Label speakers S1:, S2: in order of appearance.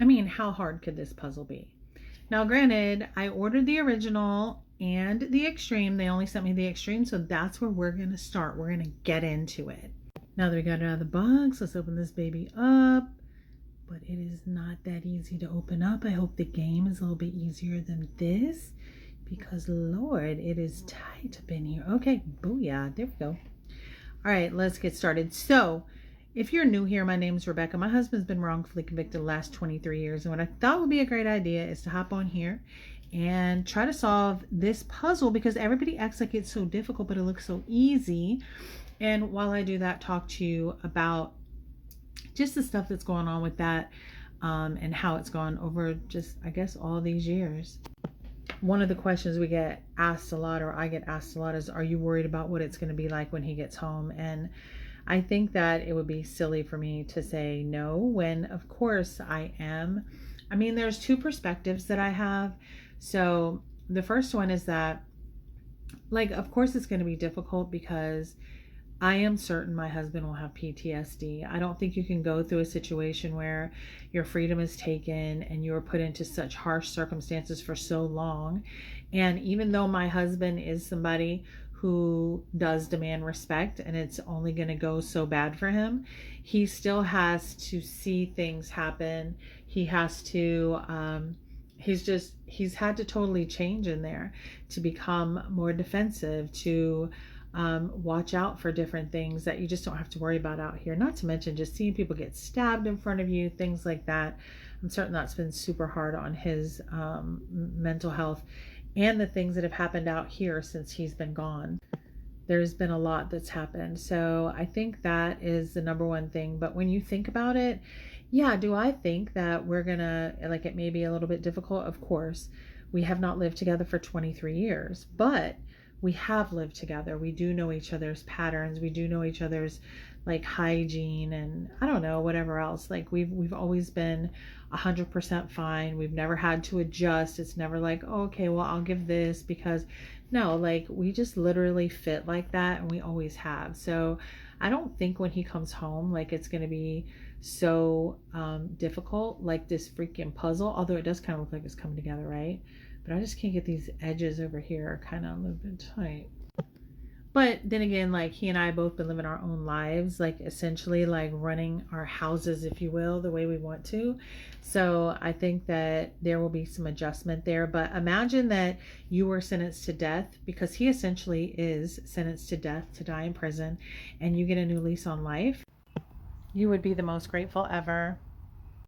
S1: I mean, how hard could this puzzle be? Now, granted, I ordered the original and the extreme. They only sent me the extreme, so that's where we're going to start. We're going to get into it. Now that we got it out of the box, let's open this baby up. But it is not that easy to open up. I hope the game is a little bit easier than this, because Lord, it is tight up in here. Okay, booyah, there we go. All right, let's get started. So if you're new here, my name is Rebecca. My husband's been wrongfully convicted the last 23 years. And what I thought would be a great idea is to hop on here and try to solve this puzzle, because everybody acts like it's so difficult, but it looks so easy. And while I do that, talk to you about just the stuff that's going on with that, and how it's gone over just, I guess, all these years. One of the questions we get asked a lot, or I get asked a lot, is, are you worried about what it's going to be like when he gets home? And I think that it would be silly for me to say no, when of course I am. I mean, there's two perspectives that I have. So the first one is that, like, of course it's going to be difficult, because I am certain my husband will have PTSD. I don't think you can go through a situation where your freedom is taken and you are put into such harsh circumstances for so long. And even though my husband is somebody who does demand respect, and it's only going to go so bad for him, he still has to see things happen. He has to, he's had to totally change in there to become more defensive, to watch out for different things that you just don't have to worry about out here. Not to mention just seeing people get stabbed in front of you, things like that. I'm certain that's been super hard on his mental health, and the things that have happened out here since he's been gone. There's been a lot that's happened. So I think that is the number one thing. But when you think about it, yeah, do I think that we're gonna, like, it may be a little bit difficult? Of course. We have not lived together for 23 years, but we have lived together. We do know each other's patterns. We do know each other's, like, hygiene, and I don't know, whatever else. Like, we've always been 100% fine. We've never had to adjust. It's never like, oh, okay, well, I'll give this, because no, like, we just literally fit like that, and we always have. So I don't think when he comes home, like, it's going to be so difficult, like this freaking puzzle, although it does kind of look like it's coming together, right? But I just can't get these edges over here kind of a little bit tight. But then again, like, he and I both been living our own lives, like, essentially, like, running our houses, if you will, the way we want to. So I think that there will be some adjustment there. But imagine that you were sentenced to death, because he essentially is sentenced to death, to die in prison, and you get a new lease on life. You would be the most grateful ever.